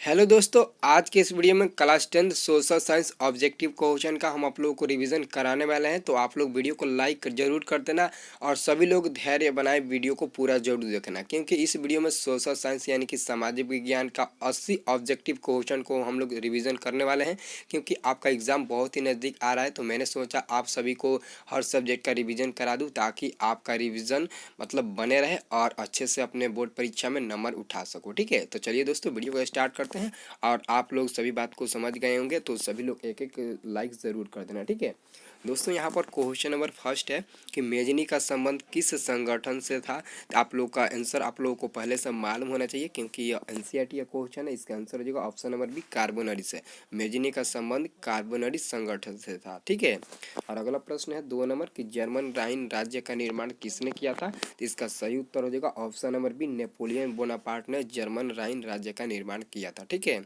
Hello दोस्तों, आज के इस वीडियो में class 10 social science objective question का हम आप लोगों को रिवीजन कराने वाले हैं। तो आप लोग वीडियो को लाइक जरूर कर देना और सभी लोग धैर्य बनाए वीडियो को पूरा जरूर देखना, क्योंकि इस वीडियो में सोशल साइंस यानी कि सामाजिक विज्ञान का 80 ऑब्जेक्टिव क्वेश्चन को हम लोग रिवीजन करने वाले हैं। क्योंकि आपका एग्जाम बहुत ही नज़दीक आ रहा है, तो मैंने सोचा आप सभी को हर सब्जेक्ट का रिविज़न करा दूँ, ताकि आपका रिविज़न मतलब बने रहे और अच्छे से अपने बोर्ड परीक्षा में नंबर उठा सको। ठीक है, तो चलिए दोस्तों वीडियो को स्टार्ट करते हैं। और आप लोग सभी बात को समझ गए होंगे, तो सभी लोग एक एक लाइक ज़रूर कर देना। ठीक है दोस्तों, यहाँ पर क्वेश्चन नंबर फर्स्ट है कि मेजनी का संबंध किस संगठन से था। तो आप लोग का आंसर आप लोगों को पहले से मालूम होना चाहिए, क्योंकि ये एनसीईआरटी का क्वेश्चन है। इसका आंसर हो जाएगा ऑप्शन नंबर बी, कार्बोनरी से। मेजनी का संबंध कार्बोनरी संगठन से था। ठीक है, और अगला प्रश्न है 2 नंबर कि जर्मन राइन राज्य का निर्माण किसने किया था। तो इसका सही उत्तर हो जाएगा option number B, Napoleon Bonaparte ने जर्मन राइन राज्य का निर्माण किया था। ठीक है,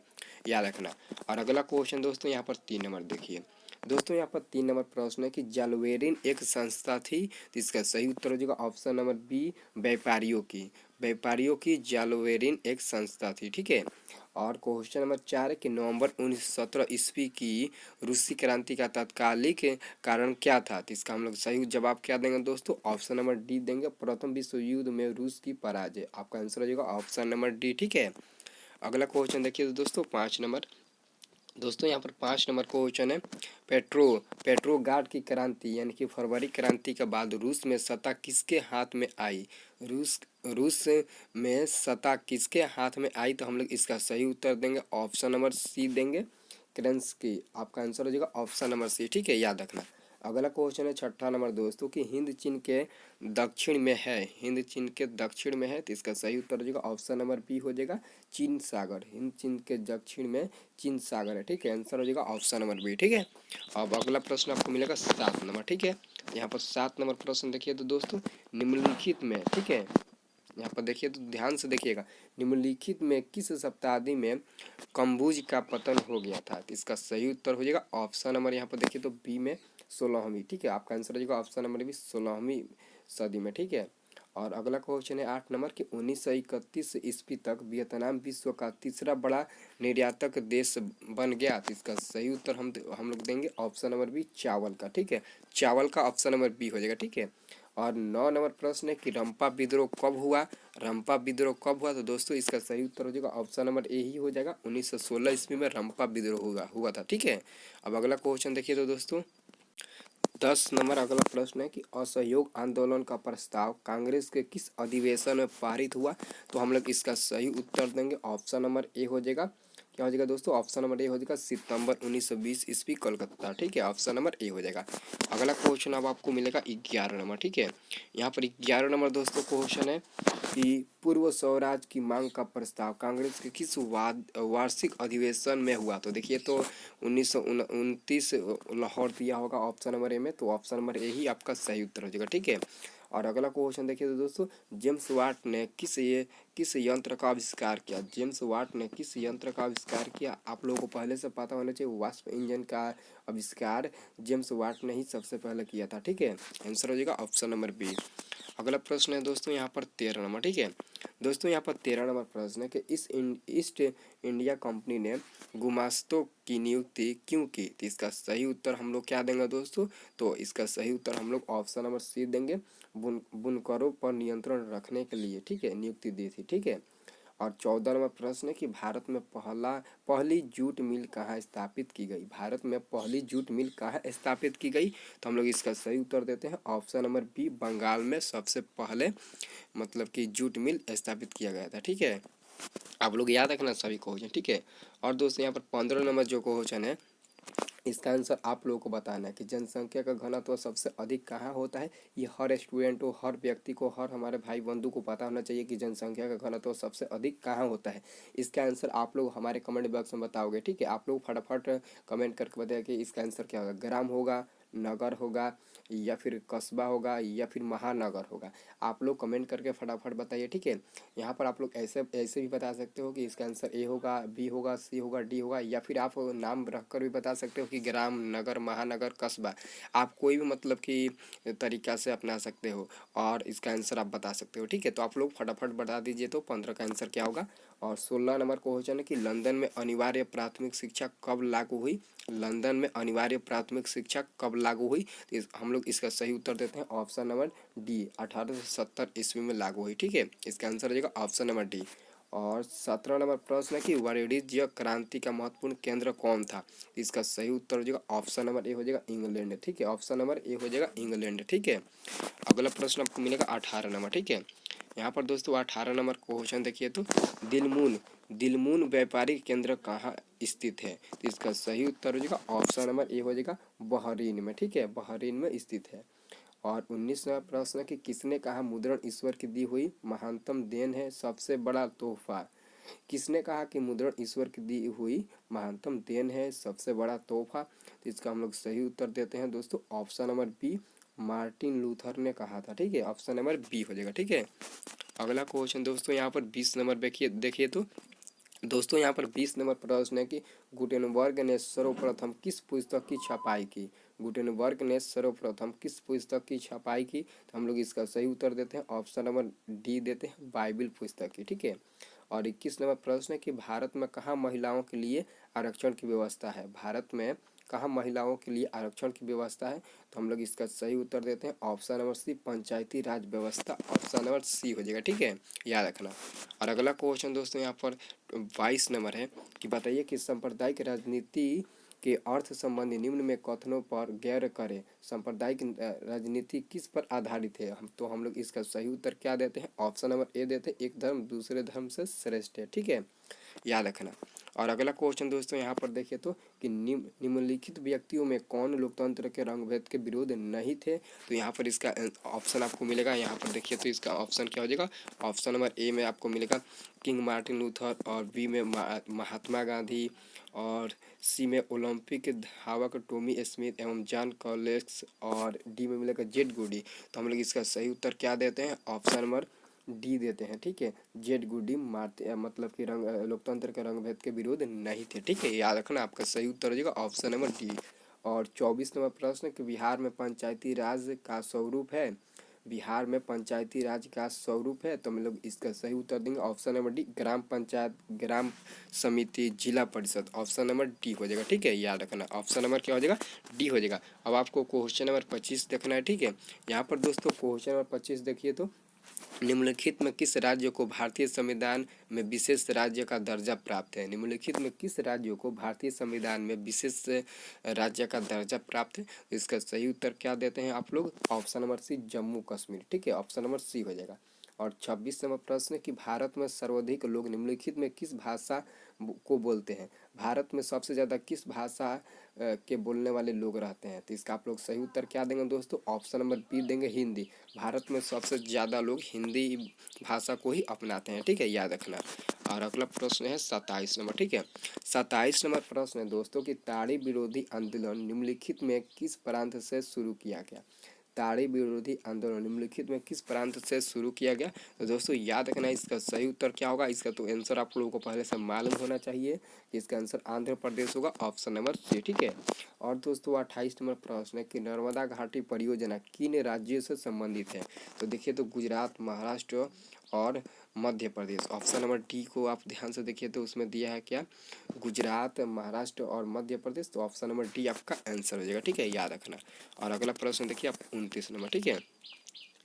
याद रखना। और अगला क्वेश्चन दोस्तों यहाँ पर 3 नंबर देखिए। दोस्तों यहाँ पर 3 नंबर प्रश्न है कि जालवेरिन एक संस्था थी। तो इसका सही उत्तर हो जाएगा ऑप्शन नंबर बी, व्यापारियों की जालवेरिन एक संस्था थी। ठीक है, और क्वेश्चन नंबर 4 है कि नवंबर 1917 ईस्वी की रूसी क्रांति का तत्कालिक कारण क्या था। तो इसका हम लोग सही जवाब क्या देंगे दोस्तों, ऑप्शन नंबर डी देंगे, प्रथम विश्व युद्ध में रूस की पराजय। आपका आंसर हो जाएगा ऑप्शन नंबर डी। ठीक है, अगला क्वेश्चन देखिए दोस्तों 5 नंबर। दोस्तों यहाँ पर 5 नंबर क्वेश्चन है पेट्रोगाड की क्रांति यानी कि फरवरी क्रांति के बाद रूस में सत्ता किसके हाथ में आई। रूस रूस में सत्ता किसके हाथ में आई। तो हम लोग इसका सही उत्तर देंगे ऑप्शन नंबर सी देंगे, क्रेंस्की। आपका आंसर हो जाएगा ऑप्शन नंबर सी। ठीक है, याद रखना। अगला क्वेश्चन है 6 नंबर दोस्तों कि हिंद चीन के दक्षिण में है। हिंद चीन के दक्षिण में है, तो इसका सही उत्तर हो जाएगा ऑप्शन नंबर बी हो जाएगा, चीन सागर। हिंद चीन के दक्षिण में चीन सागर है। ठीक है, आंसर हो जाएगा ऑप्शन नंबर बी। ठीक है, अब अगला प्रश्न आपको मिलेगा 7 नंबर। ठीक है, यहाँ पर 7 नंबर प्रश्न देखिए तो दोस्तों निम्नलिखित में, ठीक है यहाँ पर देखिए तो ध्यान से देखिएगा, निम्नलिखित में किस शताब्दी में कम्बुज का पतन हो गया था। तो इसका सही उत्तर हो जाएगा ऑप्शन नंबर यहाँ पर देखिए तो बी में 16वीं। ठीक है, आपका आंसर हो जाएगा ऑप्शन नंबर बी, 16वीं सदी में। ठीक है, और अगला क्वेश्चन है 8 नंबर कि 1931 ईस्वी तक वियतनाम विश्व का तीसरा बड़ा निर्यातक देश बन गया। तो इसका सही उत्तर हम लोग देंगे ऑप्शन नंबर बी, चावल का। ठीक है, चावल का ऑप्शन नंबर बी हो जाएगा। ठीक है, और 9 नंबर प्रश्न है कि रंपा विद्रोह कब हुआ। रंपा विद्रोह कब हुआ, तो दोस्तों इसका सही उत्तर हो जाएगा ऑप्शन नंबर ए ही हो जाएगा, 1916 ईस्वी में रंपा विद्रोह हुआ था। ठीक है, अब अगला क्वेश्चन देखिए तो दोस्तों 10 नंबर अगला प्रश्न है कि असहयोग आंदोलन का प्रस्ताव कांग्रेस के किस अधिवेशन में पारित हुआ। तो हम लोग इसका सही उत्तर देंगे ऑप्शन नंबर ए हो जाएगा, क्या हो जाएगा दोस्तों, ऑप्शन नंबर ए हो जाएगा सितंबर 1920 ईस्वी कोलकाता। ठीक है, ऑप्शन नंबर ए हो जाएगा। अगला क्वेश्चन अब आपको मिलेगा 11 नंबर। ठीक है, यहाँ पर 11 नंबर दोस्तों क्वेश्चन है कि पूर्व स्वराज की मांग का प्रस्ताव कांग्रेस के किस वार्षिक अधिवेशन में हुआ। तो देखिए तो 1929 लाहौर दिया होगा ऑप्शन नंबर ए में, तो ऑप्शन नंबर ए ही आपका सही उत्तर हो जाएगा। ठीक है, और अगला क्वेश्चन देखिए तो दोस्तों जेम्स वाट ने किस यंत्र का आविष्कार किया। जेम्स वाट ने किस यंत्र का आविष्कार किया, आप लोगों को पहले से पता होना चाहिए, वाष्प इंजन का आविष्कार जेम्स वाट ने ही सबसे पहले किया था। ठीक है, आंसर हो जाएगा ऑप्शन नंबर बी। अगला प्रश्न है दोस्तों यहाँ पर 13 नंबर। ठीक है दोस्तों, यहाँ पर 13 नंबर प्रश्न है कि ईस्ट इंडिया कंपनी ने गुमास्तों की नियुक्ति क्यों की। तो इसका सही उत्तर हम लोग क्या देंगे दोस्तों, तो इसका सही उत्तर हम लोग ऑप्शन नंबर सी देंगे, बुनकरों पर नियंत्रण रखने के लिए। ठीक है, नियुक्ति दी थी। ठीक है, और 14 नंबर प्रश्न है कि भारत में पहली जूट मिल कहाँ स्थापित की गई। भारत में पहली जूट मिल कहाँ स्थापित की गई, तो हम लोग इसका सही उत्तर देते हैं ऑप्शन नंबर बी, बंगाल में सबसे पहले मतलब कि जूट मिल स्थापित किया गया था। ठीक है, आप लोग याद रखना सभी क्वेश्चन। ठीक है, और दोस्तों यहाँ पर 15 नंबर जो क्वेश्चन है इसका आंसर आप लोगों को बताना है कि जनसंख्या का घनत्व सबसे अधिक कहाँ होता है। ये हर स्टूडेंट को, हर व्यक्ति को, हर हमारे भाई बंधु को पता होना चाहिए कि जनसंख्या का घनत्व सबसे अधिक कहाँ होता है। इसका आंसर आप लोग हमारे कमेंट बॉक्स में बताओगे। ठीक है, आप लोग फटाफट कमेंट करके बताइए कि इसका आंसर क्या होगा, ग्राम होगा, नगर होगा या फिर कस्बा होगा या फिर महानगर होगा? आप लोग कमेंट करके फटाफट बताइए, ठीक है। यहाँ पर आप लोग ऐसे ऐसे भी बता सकते हो कि इसका आंसर ए होगा, बी होगा, सी होगा, डी होगा, या फिर आप नाम रख कर भी बता सकते हो कि ग्राम, नगर, महानगर, कस्बा। आप कोई भी मतलब कि तरीका से अपना सकते हो और इसका आंसर आप बता सकते हो, ठीक है। तो आप लोग फटाफट बता दीजिए तो 15 का आंसर क्या होगा। और 16 नंबर क्वेश्चन है कि लंदन में अनिवार्य प्राथमिक शिक्षा कब लागू हुई? लंदन में अनिवार्य प्राथमिक शिक्षा कब लागू हुई? तो हम लोग इसका सही उत्तर देते हैं ऑप्शन नंबर डी, 1870 ईस्वी में लागू हुई, ठीक है। इसका आंसर हो जाएगा ऑप्शन नंबर डी। और 17 नंबर प्रश्न है कि वाणिज्य क्रांति का महत्वपूर्ण केंद्र कौन था? इसका सही उत्तर हो जाएगा ऑप्शन नंबर ए हो जाएगा इंग्लैंड, ठीक है। ऑप्शन नंबर ए हो जाएगा इंग्लैंड, ठीक है। अगला प्रश्न आपको मिलेगा 18 नंबर, ठीक है। यहाँ पर दोस्तों 18 नंबर क्वेश्चन देखिए तो दिलमून दिलमून व्यापारिक केंद्र कहाँ स्थित है? तो इसका सही उत्तर हो जाएगा ऑप्शन नंबर ए हो जाएगा बहरीन में, ठीक है। बहरीन में स्थित है। और 19वां प्रश्न कि किसने कहा मुद्रण ईश्वर की दी हुई महानतम देन है, सबसे बड़ा तोहफा? किसने कहा कि मुद्रण ईश्वर की दी हुई महानतम देन है, सबसे बड़ा तोहफा? तो इसका हम लोग सही उत्तर देते हैं दोस्तों option number B, Martin Luther ने कहा था, ठीक है। ऑप्शन नंबर बी हो जाएगा, ठीक है। अगला क्वेश्चन दोस्तों यहाँ पर 20 नंबर देखिए देखिए तो दोस्तों यहाँ पर 20 नंबर प्रश्न है कि गुटेनबर्ग ने सर्वप्रथम किस पुस्तक की छपाई की? गुटेनबर्ग ने सर्वप्रथम किस पुस्तक की छपाई की? तो हम लोग इसका सही उत्तर देते हैं ऑप्शन नंबर डी देते हैं बाइबिल पुस्तक की, ठीक है। और 21 नंबर प्रश्न है कि भारत में कहाँ महिलाओं के लिए आरक्षण की व्यवस्था है? भारत में कहाँ महिलाओं के लिए आरक्षण की व्यवस्था है? तो हम लोग इसका सही उत्तर देते हैं ऑप्शन नंबर सी, पंचायती राज व्यवस्था। ऑप्शन नंबर सी हो जाएगा, ठीक है, याद रखना। और अगला क्वेश्चन दोस्तों यहाँ पर 22 नंबर है कि बताइए कि सांप्रदायिक राजनीति के अर्थ संबंधी निम्न में कथनों पर गौर करें। सांप्रदायिक राजनीति किस पर आधारित है? हम लोग इसका सही उत्तर क्या देते हैं? ऑप्शन नंबर ए देते हैं एक धर्म दूसरे धर्म से श्रेष्ठ है, ठीक है, याद रखना। और अगला क्वेश्चन दोस्तों यहाँ पर देखिए तो कि निम्नलिखित व्यक्तियों में कौन लोकतंत्र के रंगभेद के विरोध नहीं थे? तो यहाँ पर इसका ऑप्शन आपको मिलेगा, यहाँ पर देखिए तो इसका ऑप्शन क्या हो जाएगा? ऑप्शन नंबर ए में आपको मिलेगा किंग मार्टिन लूथर, और बी में महात्मा गांधी, और सी में ओलंपिक धावक टॉमी स्मिथ एवं जॉन कॉलेक्स, और डी में मिलेगा जेड गुडी। तो हम लोग इसका सही उत्तर क्या देते हैं? ऑप्शन नंबर डी देते हैं, ठीक है। जेड गुडी मारते मतलब कि लोकतंत्र के रंगभेद के विरोध नहीं थे, ठीक है, याद रखना। आपका सही उत्तर हो जाएगा ऑप्शन नंबर डी। और 24 नंबर प्रश्न कि बिहार में पंचायती राज का स्वरूप है? बिहार में पंचायती राज का स्वरूप है? तो हम लोग इसका सही उत्तर देंगे ऑप्शन नंबर डी, ग्राम पंचायत, ग्राम समिति, जिला परिषद। ऑप्शन नंबर डी हो जाएगा, ठीक है, याद रखना। ऑप्शन नंबर क्या हो जाएगा? डी हो जाएगा। अब आपको क्वेश्चन नंबर 25 देखना है, ठीक है। यहाँ पर दोस्तों क्वेश्चन नंबर 25 देखिए तो निम्नलिखित में किस राज्य को भारतीय संविधान में विशेष राज्य का दर्जा प्राप्त है? निम्नलिखित में किस राज्य को भारतीय संविधान में विशेष राज्य का दर्जा प्राप्त है? इसका सही उत्तर क्या देते हैं आप लोग? Option number C, Jammu Kashmir, ठीक है, ऑप्शन नंबर सी हो जाएगा। और 26 नंबर प्रश्न कि भारत में सर्वाधिक लोग निम्नलिखित में किस भाषा को बोलते हैं? भारत में सबसे ज़्यादा किस भाषा के बोलने वाले लोग रहते हैं? तो इसका आप लोग सही उत्तर क्या देंगे दोस्तों? ऑप्शन नंबर बी देंगे हिंदी। भारत में सबसे ज़्यादा लोग हिंदी भाषा को ही अपनाते हैं, ठीक है, याद रखना। और अगला प्रश्न है 27 नंबर, ठीक है। 27 नंबर प्रश्न है दोस्तों कि ताड़ी विरोधी आंदोलन निम्नलिखित में किस प्रांत से शुरू किया गया? ताड़ी विरोधी आंदोलन निम्नलिखित में किस प्रांत से शुरू किया गया? तो दोस्तों याद रखना इसका सही उत्तर क्या होगा? इसका तो आंसर आप लोगों को पहले से मालूम होना चाहिए कि इसका आंसर आंध्र प्रदेश होगा, ऑप्शन नंबर सी, ठीक है। और दोस्तों 28 नंबर प्रश्न है कि नर्मदा घाटी परियोजना किन राज्यों से संबंधित है? तो देखिए तो गुजरात, महाराष्ट्र और Madhya Pradesh. Option number D को आप ध्यान से देखिए तो उसमें दिया है क्या? गुजरात, महाराष्ट्र और मध्य प्रदेश। तो ऑप्शन नंबर डी आपका आंसर हो जाएगा, ठीक है, याद रखना। और अगला प्रश्न देखिए आप 29 नंबर, ठीक है।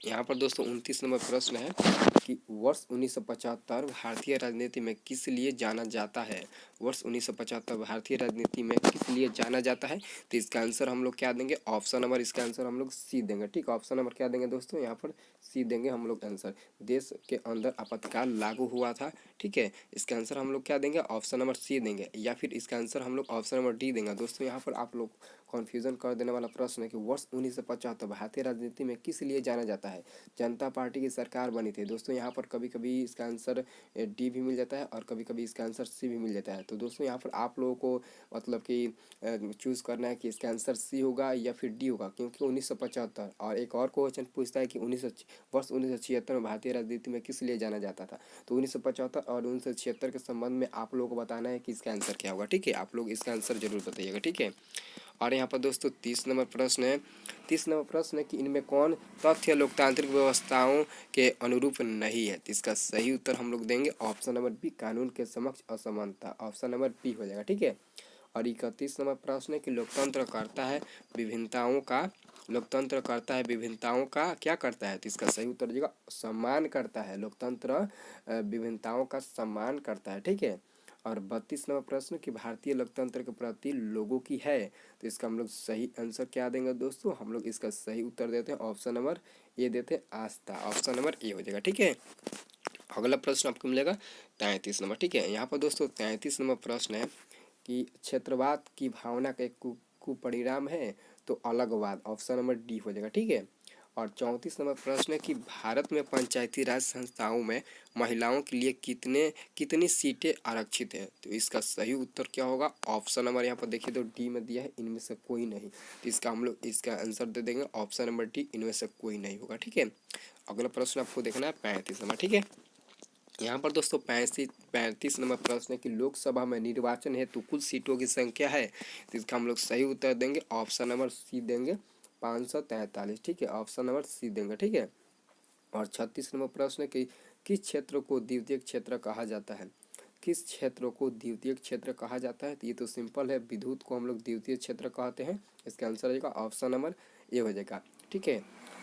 यहाँ पर दोस्तों 29 नंबर प्रश्न है कि वर्ष 1975 भारतीय राजनीति में किस लिए जाना जाता है? वर्ष 1975 भारतीय राजनीति में किस लिए जाना जाता है? तो इसका आंसर हम लोग क्या देंगे? ऑप्शन नंबर इसका आंसर हम लोग सी देंगे, ठीक है। ऑप्शन नंबर क्या देंगे दोस्तों? यहाँ पर सी देंगे हम लोग आंसर। देश के अंदर आपातकाल लागू हुआ था, ठीक है। इसका आंसर हम लोग क्या देंगे? ऑप्शन नंबर सी देंगे, या फिर इसका आंसर हम लोग ऑप्शन नंबर डी देंगे। दोस्तों यहाँ पर आप लोग कन्फ्यूजन कर देने वाला प्रश्न है कि वर्ष 1975 भारतीय राजनीति में किस लिए जाना जाता है। करता है? जनता पार्टी की सरकार बनी थी दोस्तों। यहाँ पर कभी कभी इसका आंसर डी भी मिल जाता है और कभी कभी इसका आंसर सी भी मिल जाता है। तो दोस्तों यहाँ पर आप लोगों को मतलब कि चूज़ करना है कि इसका आंसर सी होगा या फिर डी होगा, क्योंकि 1975। और एक और क्वेश्चन पूछता है कि वर्ष 1976 में भारतीय राजनीति में किस लिए जाना जाता था? तो 1975 और 1976 के संबंध में आप लोगों को बताना है कि इसका आंसर क्या होगा। ठीक है, आप लोग इसका आंसर जरूर बताइएगा। ठीक है, और यहाँ पर दोस्तों 30 नंबर प्रश्न है। 30 नंबर प्रश्न है कि इनमें कौन तथ्य लोकतांत्रिक व्यवस्थाओं के अनुरूप नहीं है? तो इसका सही उत्तर हम लोग देंगे ऑप्शन नंबर बी, कानून के समक्ष असमानता। ऑप्शन नंबर बी हो जाएगा। ठीक है, और 31 नंबर प्रश्न है कि लोकतंत्र करता है विभिन्नताओं का, लोकतंत्र करता है विभिन्नताओं का क्या करता है? तो इसका सही उत्तर दीजिएगा सम्मान करता है। लोकतंत्र विभिन्नताओं का सम्मान करता है। ठीक है, और 32 नंबर प्रश्न कि भारतीय लोकतंत्र के प्रति लोगों की है? तो इसका हम लोग सही आंसर क्या देंगे दोस्तों? हम लोग इसका सही उत्तर देते हैं ऑप्शन नंबर ए देते हैं आस्था। ऑप्शन नंबर ए हो जाएगा। ठीक है, अगला प्रश्न आपको मिलेगा 33 नंबर। ठीक है, यहाँ पर दोस्तों 33 नंबर प्रश्न है कि क्षेत्रवाद की भावना का एक कुपरिणाम है? तो अलगवाद। ऑप्शन नंबर डी हो जाएगा। ठीक है, और 34 नंबर प्रश्न है कि भारत में पंचायती राज संस्थाओं में महिलाओं के लिए कितनी सीटें आरक्षित है? तो इसका सही उत्तर क्या होगा? ऑप्शन नंबर यहाँ पर देखिए तो डी में दिया है, इनमें से कोई नहीं। तो इसका हम लोग इसका आंसर दे देंगे ऑप्शन नंबर डी, इनमें से कोई नहीं होगा। ठीक है, अगला प्रश्न आपको देखना है 35 नंबर। ठीक है, यहाँ पर दोस्तों 35 नंबर प्रश्न है कि लोकसभा में निर्वाचन हेतु कुल सीटों की संख्या है? तो इसका हम लोग सही उत्तर देंगे ऑप्शन नंबर सी देंगे 543। ठीक है, ऑप्शन नंबर सी देंगे। ठीक है, और 36 नंबर प्रश्न है कि किस क्षेत्र को द्वितीय क्षेत्र कहा जाता है? किस क्षेत्र को द्वितीय क्षेत्र कहा जाता है? तो ये तो सिंपल है, विद्युत को हम लोग द्वितीय क्षेत्र कहते हैं। इसका आंसर रहेगा ऑप्शन नंबर ए हो जाएगा। ठीक है,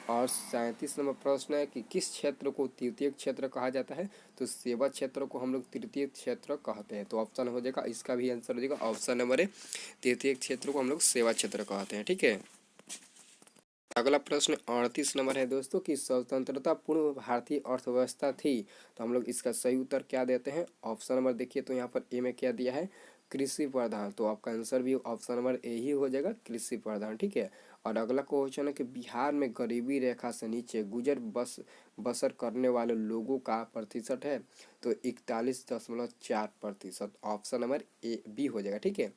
और 37 नंबर प्रश्न है कि किस क्षेत्र को तृतीय क्षेत्र कहा जाता है? तो सेवा क्षेत्र को हम लोग तृतीय क्षेत्र कहते हैं। तो ऑप्शन हो जाएगा, इसका भी आंसर हो जाएगा ऑप्शन नंबर ए, तृतीय क्षेत्र को हम लोग सेवा क्षेत्र कहते हैं। ठीक है, अगला प्रश्न 38 नंबर है दोस्तों कि स्वतंत्रता पूर्व भारतीय अर्थव्यवस्था थी? तो हम लोग इसका सही उत्तर क्या देते हैं? ऑप्शन नंबर देखिए तो यहाँ पर ए में क्या दिया है, कृषि प्रधान। तो आपका आंसर भी ऑप्शन नंबर ए ही हो जाएगा, कृषि प्रधान। ठीक है, और अगला क्वेश्चन है कि बिहार में गरीबी रेखा से नीचे बसर करने वाले लोगों का प्रतिशत है? तो 41.4%। ऑप्शन नंबर ए बी हो जाएगा। ठीक है,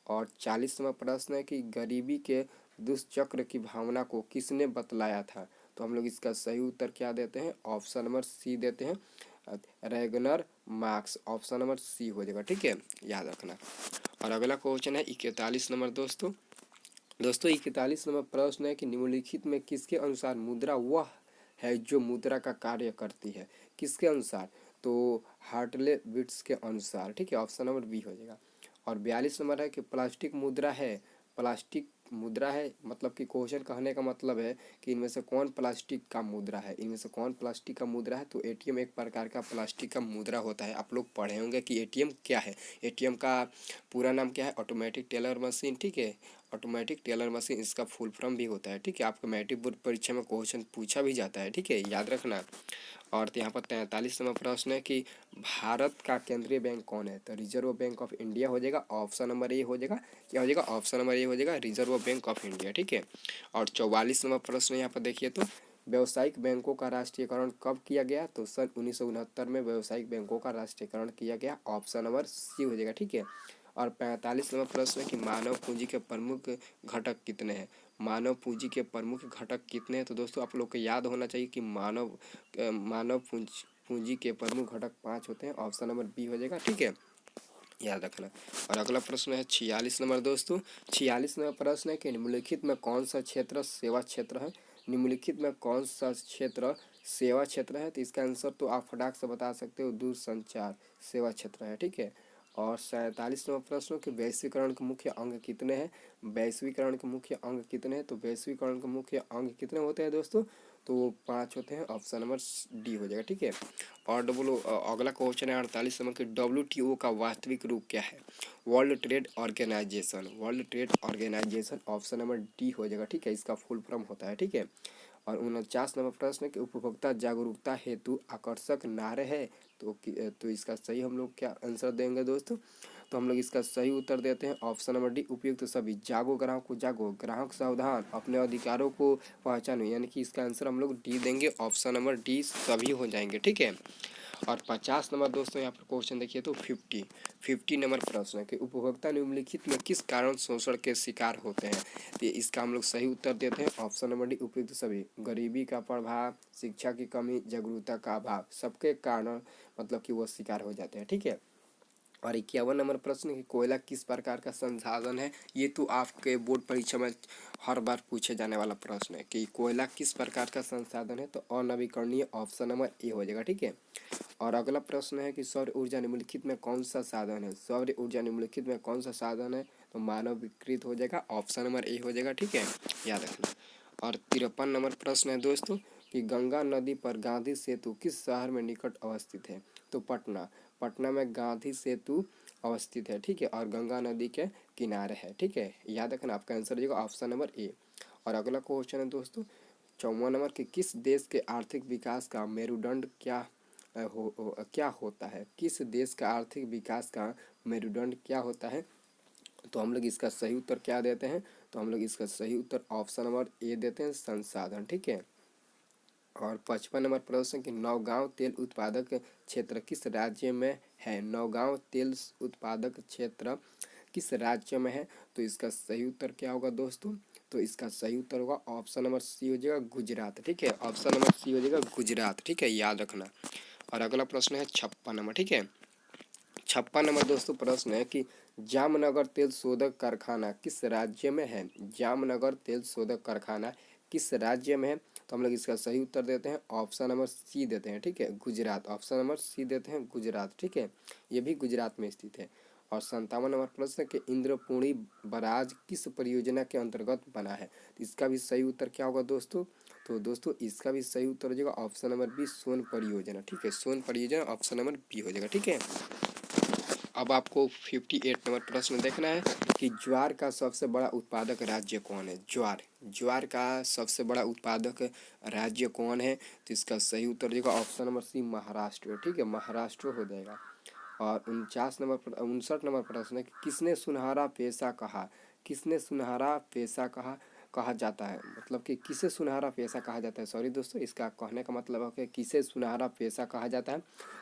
और 40वां प्रश्न है कि गरीबी के दुष्चक्र की भावना को किसने बतलाया था? तो हम लोग इसका सही उत्तर क्या देते हैं? ऑप्शन नंबर सी देते हैं, Ragnar Marx. Option number C हो जाएगा। ठीक है, याद रखना। और अगला क्वेश्चन है 41 नंबर दोस्तों 41 नंबर प्रश्न है कि निम्नलिखित में किसके अनुसार मुद्रा वह है जो मुद्रा का कार्य करती है? किसके अनुसार? तो हार्टले विट्स के अनुसार। ठीक है, ऑप्शन नंबर बी हो जाएगा। और 42 नंबर है कि प्लास्टिक मुद्रा है? प्लास्टिक मुद्रा है मतलब कि क्वेश्चन कहने का मतलब है कि इनमें से कौन प्लास्टिक का मुद्रा है? इनमें से कौन प्लास्टिक का मुद्रा है? तो एटीएम एक प्रकार का प्लास्टिक का मुद्रा होता है। आप लोग पढ़े होंगे कि एटीएम क्या है। एटीएम का पूरा नाम क्या है? Automatic teller machine. ठीक है, ऑटोमेटिक टेलर मशीन इसका फुल फॉर्म भी होता है। ठीक है, आपको मैट्रिक बोर्ड परीक्षा में क्वेश्चन पूछा भी जाता है। ठीक है, याद रखना। और यहाँ पर 43 नंबर प्रश्न है कि भारत का केंद्रीय बैंक कौन है? तो रिजर्व बैंक ऑफ इंडिया हो जाएगा। ऑप्शन नंबर ए हो जाएगा। क्या हो जाएगा? ऑप्शन नंबर ए हो जाएगा, रिजर्व बैंक ऑफ इंडिया। ठीक है, और 44 नंबर प्रश्न यहाँ पर देखिए तो व्यावसायिक बैंकों का राष्ट्रीयकरण कब किया गया? तो सन 1969 में व्यावसायिक बैंकों का राष्ट्रीयकरण किया गया। ऑप्शन नंबर सी हो जाएगा। ठीक है, और 45 नंबर प्रश्न है कि मानव पूंजी के प्रमुख घटक कितने हैं? मानव पूंजी के प्रमुख घटक कितने हैं? तो दोस्तों आप लोग को याद होना चाहिए कि मानव पूंजी के प्रमुख घटक 5 होते हैं। ऑप्शन नंबर बी हो जाएगा। ठीक है, याद रखना। और अगला प्रश्न है 46 नंबर दोस्तों 46 नंबर प्रश्न है कि निम्नलिखित में कौन सा क्षेत्र सेवा क्षेत्र है? निम्नलिखित में कौन सा क्षेत्र सेवा क्षेत्र है? तो इसका आंसर तो आप फटाक से बता सकते हो, दूरसंचार सेवा क्षेत्र है। ठीक है, और 47 नंबर प्रश्न कि वैश्वीकरण के मुख्य अंग कितने हैं? वैश्वीकरण के मुख्य अंग कितने हैं? तो वैश्वीकरण के मुख्य अंग कितने होते हैं दोस्तों? तो 5 होते हैं। ऑप्शन नंबर डी हो जाएगा। ठीक है, और अगला क्वेश्चन है 48 नंबर कि WTO का वास्तविक रूप क्या है? World Trade Organization. World Trade Organization. Option number D हो जाएगा। ठीक है, इसका फुल फॉर्म होता है। ठीक है, और 49 नंबर प्रश्न कि उपभोक्ता जागरूकता हेतु आकर्षक नारे है? तो इसका सही हम लोग क्या आंसर देंगे दोस्तों? तो हम लोग इसका सही उत्तर देते हैं ऑप्शन नंबर डी उपयुक्त सभी। जागो ग्राहक को जागो, ग्राहक सावधान, अपने अधिकारों को पहचानो, यानी कि इसका आंसर हम लोग डी देंगे, ऑप्शन नंबर डी सभी हो जाएंगे। ठीक है। और 50 नंबर दोस्तों यहाँ पर क्वेश्चन देखिए तो 50 नंबर प्रश्न है कि उपभोक्ता निम्नलिखित में किस कारण शोषण के शिकार होते हैं। तो इसका हम लोग सही उत्तर देते हैं ऑप्शन नंबर डी उपयुक्त सभी। गरीबी का प्रभाव, शिक्षा की कमी, जागरूकता का अभाव, सबके कारण मतलब कि वो शिकार हो जाते हैं। ठीक है। और 51 नंबर प्रश्न कि कोयला किस प्रकार का संसाधन है। ये तो आपके बोर्ड परीक्षा में हर बार पूछे जाने वाला प्रश्न है कि कोयला किस प्रकार का संसाधन है। तो अनवीकरणीय, ऑप्शन नंबर ए हो जाएगा। ठीक है। और अगला प्रश्न है कि सौर ऊर्जा निम्नलिखित में कौन सा साधन है। सौर ऊर्जा निम्नलिखित में कौन सा साधन है। तो मानव विकृत हो जाएगा, ऑप्शन नंबर ए हो जाएगा। ठीक है, याद रखना। और 53 नंबर प्रश्न है दोस्तों कि गंगा नदी पर गांधी सेतु किस शहर में निकट अवस्थित है। तो पटना में गांधी सेतु अवस्थित है। ठीक है। और गंगा नदी के किनारे है। ठीक है, याद रखना। आपका आंसर हो जाएगा ऑप्शन नंबर ए। और अगला क्वेश्चन है दोस्तों 54 नंबर कि किस देश के आर्थिक विकास का मेरुदंड क्या होता है। किस देश का आर्थिक विकास का मेरुदंड क्या होता है। तो हम लोग इसका सही उत्तर क्या देते हैं। तो हम लोग इसका सही उत्तर ऑप्शन नंबर ए देते हैं, संसाधन। ठीक है। और 55 नंबर प्रश्न कि नौगांव तेल उत्पादक क्षेत्र किस राज्य में है। नौगांव तेल उत्पादक क्षेत्र किस राज्य में है। तो इसका सही उत्तर क्या होगा दोस्तों। तो इसका सही उत्तर होगा ऑप्शन नंबर सी हो जाएगा, गुजरात। ठीक है, ऑप्शन नंबर सी हो जाएगा, गुजरात। ठीक है, याद रखना। और अगला प्रश्न है 56 नंबर। ठीक है, 56 नंबर दोस्तों प्रश्न है कि जामनगर तेल शोधक कारखाना किस राज्य में है। जामनगर तेल शोधक कारखाना किस राज्य में है। तो हम लोग इसका सही उत्तर देते हैं ऑप्शन नंबर सी देते हैं। ठीक है, गुजरात। ऑप्शन नंबर सी देते हैं, गुजरात। ठीक है, ये भी गुजरात में स्थित है। और 57 नंबर प्रश्न कि इंद्रपूर्णी बराज किस परियोजना के अंतर्गत बना है। तो इसका भी सही उत्तर क्या होगा दोस्तों। तो दोस्तों इसका भी सही उत्तर हो जाएगा ऑप्शन नंबर बी, सोन परियोजना। ठीक है, सोन परियोजना ऑप्शन नंबर बी हो जाएगा। ठीक है। अब आपको 58 नंबर प्रश्न देखना है कि ज्वार का सबसे बड़ा उत्पादक राज्य कौन है। ज्वार का सबसे बड़ा उत्पादक राज्य कौन है। तो इसका सही उत्तर देगा ऑप्शन नंबर सी, महाराष्ट्र। ठीक है, महाराष्ट्र हो जाएगा। और 59 नंबर प्रश्न है कि किसने सुनहरा पेशा कहा। किसने सुनहरा पेशा कहा जाता है। मतलब कि किसे सुनहरा पेशा कहा जाता है। सॉरी दोस्तों, इसका कहने का मतलब है कि किसे सुनहरा पेशा कहा जाता है।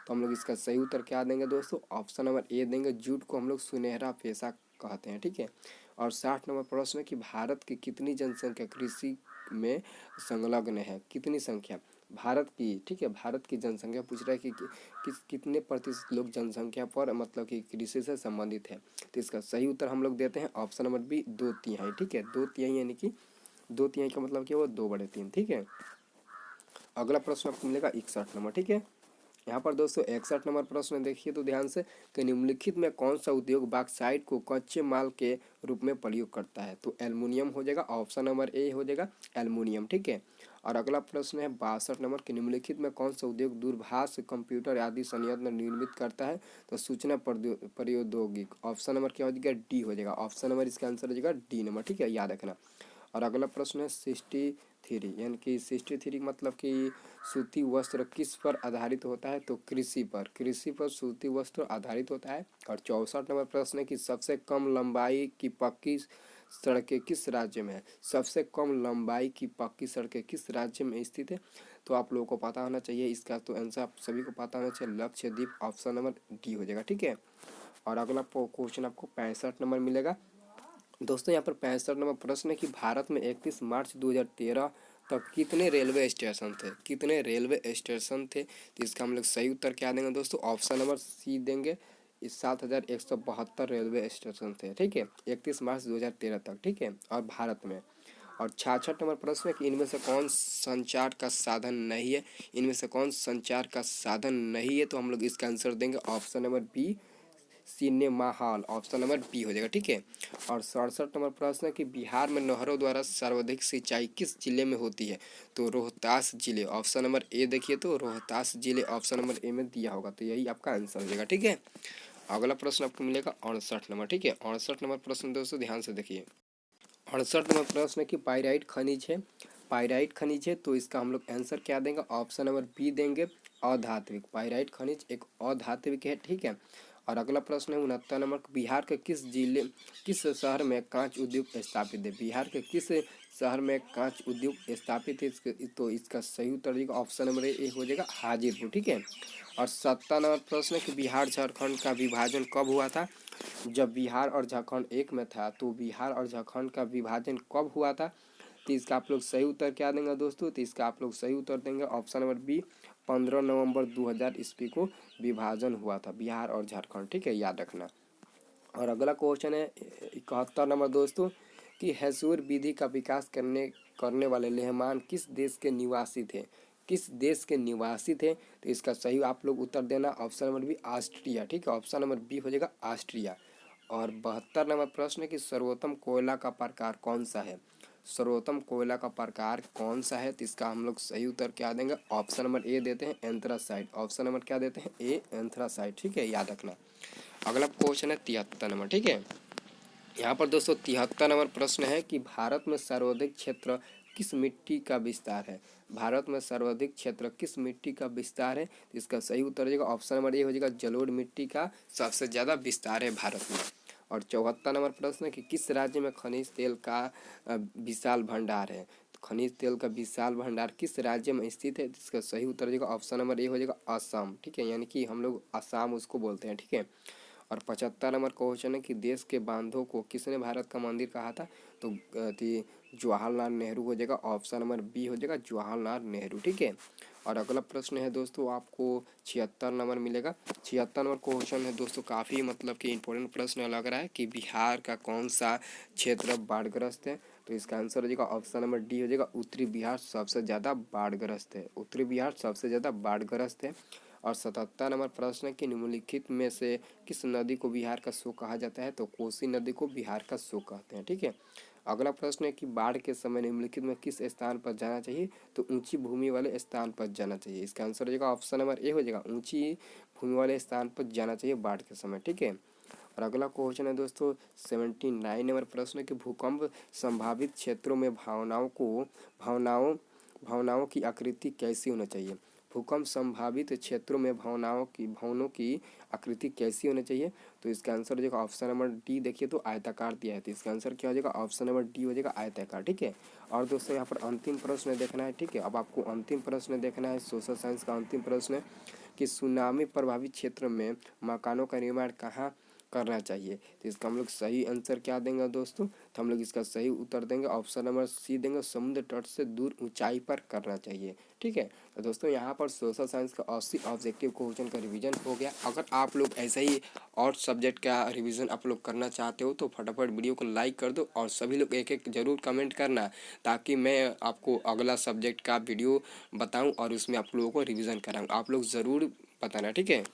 तो हम लोग इसका सही उत्तर क्या देंगे दोस्तों, ऑप्शन नंबर ए देंगे, जूट को हम लोग सुनहरा पेशा कहते हैं। ठीक है। और 60 नंबर प्रश्न है कि भारत की कितनी जनसंख्या कृषि में संलग्न है। कितनी संख्या भारत की। ठीक है, भारत की जनसंख्या पूछ रहा है कि कितने प्रतिशत लोग जनसंख्या पर मतलब कि कृषि से संबंधित है। तो इसका सही उत्तर हम लोग देते हैं ऑप्शन नंबर बी, 2/3। ठीक है, 2/3 यानी कि 2/3 का मतलब क्या हुआ, 2/3। ठीक है। अगला प्रश्न आपको मिलेगा 61 नंबर। ठीक है, यहाँ पर दोस्तों 61 नंबर प्रश्न देखिए तो ध्यान से कि निम्नलिखित में कौन सा उद्योग बॉक्साइट को कच्चे माल के रूप में प्रयोग करता है। तो एल्युमिनियम हो जाएगा, ऑप्शन नंबर ए हो जाएगा, एल्युमिनियम। ठीक है। और अगला प्रश्न है 62 नंबर कि निम्नलिखित में कौन सा उद्योग दूरभाष, कंप्यूटर आदि संयंत्र निर्मित करता है। तो सूचना प्रौद्योगिक, ऑप्शन नंबर क्या हो जाएगा, डी हो जाएगा। ऑप्शन नंबर इसका आंसर हो जाएगा डी नंबर। ठीक है, याद रखना। और अगला प्रश्न है 63, यानी कि 63 मतलब कि सूती वस्त्र किस पर आधारित होता है। तो कृषि पर सूती वस्त्र आधारित होता है। और 64 नंबर प्रश्न है कि सबसे कम लंबाई की पक्की सड़कें किस राज्य में है। सबसे कम लंबाई की पक्की सड़कें किस राज्य में स्थित है। तो आप लोगों को पता होना चाहिए इसका तो आंसर आप सभी को पता होना चाहिए, लक्षद्वीप। ऑप्शन नंबर डी हो जाएगा। ठीक है। और अगला क्वेश्चन आपको 65 नंबर मिलेगा दोस्तों। यहाँ पर 65 नंबर प्रश्न है कि भारत में 31 मार्च 2013 तक कितने रेलवे स्टेशन थे। कितने रेलवे स्टेशन थे। तो इसका हम लोग सही उत्तर क्या देंगे दोस्तों, ऑप्शन नंबर सी देंगे, 7172 रेलवे स्टेशन थे। ठीक है, 31 मार्च 2013 तक। ठीक है, और भारत में। और 66 नंबर प्रश्न है कि इनमें से कौन संचार का साधन नहीं है। इनमें से कौन संचार का साधन नहीं है। तो हम लोग इसका आंसर देंगे option number B, cinema hall. Option number B हो जाएगा। ठीक है। और 67 नंबर प्रश्न है कि बिहार में नहरों द्वारा सर्वाधिक सिंचाई किस जिले में होती है। तो रोहतास जिले, ऑप्शन नंबर ए देखिए तो रोहतास जिले ऑप्शन नंबर ए में दिया होगा। तो यही आपका आंसर हो जाएगा। ठीक है। अगला प्रश्न आपको मिलेगा 68 नंबर। ठीक है, 68 नंबर प्रश्न दोस्तों ध्यान से देखिए। 68 नंबर प्रश्न है कि पाइराइट खनिज है। पाइराइट खनिज है तो इसका हम लोग आंसर क्या देंगे, ऑप्शन नंबर बी देंगे, अधात्विक। पाइराइट खनिज एक अधात्विक है। ठीक है। और अगला प्रश्न है 69 नंबर, बिहार के किस शहर में कांच उद्योग स्थापित है? बिहार के किस शहर में कांच उद्योग स्थापित है? तो इसका सही उत्तर देगा ऑप्शन नंबर ए हो जाएगा हाजीपुर, ठीक है। और 70 नंबर प्रश्न है कि बिहार झारखंड का विभाजन कब हुआ था? जब बिहार और झारखंड एक में था, तो बिहार और झारखंड का विभाजन कब हुआ था? तो इसका आप लोग सही उत्तर क्या देंगे दोस्तों? तो इसका आप लोग सही उत्तर देंगे ऑप्शन नंबर बी, 15 नवंबर 2000 ईस्वी को विभाजन हुआ था बिहार और झारखंड, ठीक है, याद रखना। और अगला क्वेश्चन है 71 नंबर दोस्तों, कि हैसूर विधि का विकास करने वाले लेहमान किस देश के निवासी थे? किस देश के निवासी थे? तो इसका सही आप लोग उत्तर देना ऑप्शन नंबर बी ऑस्ट्रिया, ठीक है, ऑप्शन नंबर बी हो जाएगा ऑस्ट्रिया। और 72 नंबर प्रश्न है कि सर्वोत्तम कोयला का प्रकार कौन सा है? सर्वोत्तम कोयला का प्रकार कौन सा है? तो इसका हम लोग सही उत्तर क्या देंगे? ऑप्शन नंबर ए देते हैं एंथ्रासाइट, ऑप्शन नंबर क्या देते हैं? ए एंथ्रासाइट, ठीक है, याद रखना। अगला क्वेश्चन है 73 नंबर, ठीक है। यहाँ पर दोस्तों 73 नंबर प्रश्न है कि भारत में सर्वाधिक क्षेत्र किस मिट्टी का विस्तार है? भारत में सर्वाधिक क्षेत्र किस मिट्टी का विस्तार है? इसका सही उत्तर हो जाएगा ऑप्शन नंबर ए हो जाएगा जलोढ़ मिट्टी का सबसे ज़्यादा विस्तार है भारत में। और 74 नंबर प्रश्न है कि किस राज्य में खनिज तेल का विशाल भंडार है? तो खनिज तेल का विशाल भंडार किस राज्य में स्थित है? इसका सही उत्तर हो जाएगा ऑप्शन नंबर ए हो जाएगा असम, ठीक है, यानी कि हम लोग असम उसको बोलते हैं, ठीक है। और 75 नंबर क्वेश्चन है कि देश के बांधों को किसने भारत का मंदिर कहा था? तो जवाहरलाल नेहरू हो जाएगा, ऑप्शन नंबर बी हो जाएगा जवाहरलाल नेहरू, ठीक है। और अगला प्रश्न है दोस्तों आपको 76 नंबर मिलेगा। 76 नंबर क्वेश्चन है दोस्तों, काफ़ी मतलब कि इंपॉर्टेंट प्रश्न लग रहा है कि बिहार का कौन सा क्षेत्र बाढ़ग्रस्त है? तो इसका आंसर हो जाएगा ऑप्शन नंबर डी हो जाएगा उत्तरी बिहार सबसे ज़्यादा बाढ़ग्रस्त है, उत्तरी बिहार सबसे ज़्यादा बाढ़ग्रस्त है। और 77 नंबर प्रश्न कि निम्नलिखित में से किस नदी को बिहार का शोक कहा जाता है? तो कोसी नदी को बिहार का शोक कहते हैं, ठीक है। अगला प्रश्न है कि बाढ़ के समय निम्नलिखित में किस स्थान पर जाना चाहिए? तो ऊंची भूमि वाले स्थान पर जाना चाहिए, इसका आंसर हो जाएगा ऑप्शन नंबर ए हो जाएगा ऊंची भूमि वाले स्थान पर जाना चाहिए बाढ़ के समय, ठीक है। और अगला क्वेश्चन है दोस्तों 79 नंबर प्रश्न कि भूकंप संभावित क्षेत्रों में भावनाओं की आकृति कैसी होनी चाहिए? भूकंप संभावित क्षेत्रों में भवनों की आकृति कैसी होनी चाहिए? तो इसका आंसर हो जाएगा ऑप्शन नंबर डी, देखिए तो आयताकार दिया है, तो इसका आंसर क्या हो जाएगा? ऑप्शन नंबर डी हो जाएगा आयताकार, ठीक है। और दोस्तों यहाँ पर अंतिम प्रश्न देखना है, ठीक है। अब आपको अंतिम प्रश्न देखना है, सोशल साइंस का अंतिम प्रश्न है कि सुनामी प्रभावित क्षेत्र में मकानों का निर्माण कहाँ करना चाहिए? तो इसका हम लोग सही आंसर क्या देंगे दोस्तों? तो हम लोग इसका सही उत्तर देंगे ऑप्शन नंबर सी देंगे, समुद्र तट से दूर ऊंचाई पर करना चाहिए, ठीक है। तो दोस्तों यहाँ पर सोशल साइंस का 80 ऑब्जेक्टिव क्वेश्चन का रिवीजन हो गया। अगर आप लोग ऐसे ही और सब्जेक्ट का रिवीजन आप लोग करना चाहते हो तो फटाफट वीडियो को लाइक कर दो और सभी लोग एक एक जरूर कमेंट करना, ताकि मैं आपको अगला सब्जेक्ट का वीडियो बताऊँ और उसमें आप लोगों को रिविज़न कराऊँ। आप लोग ज़रूर बताना, ठीक है।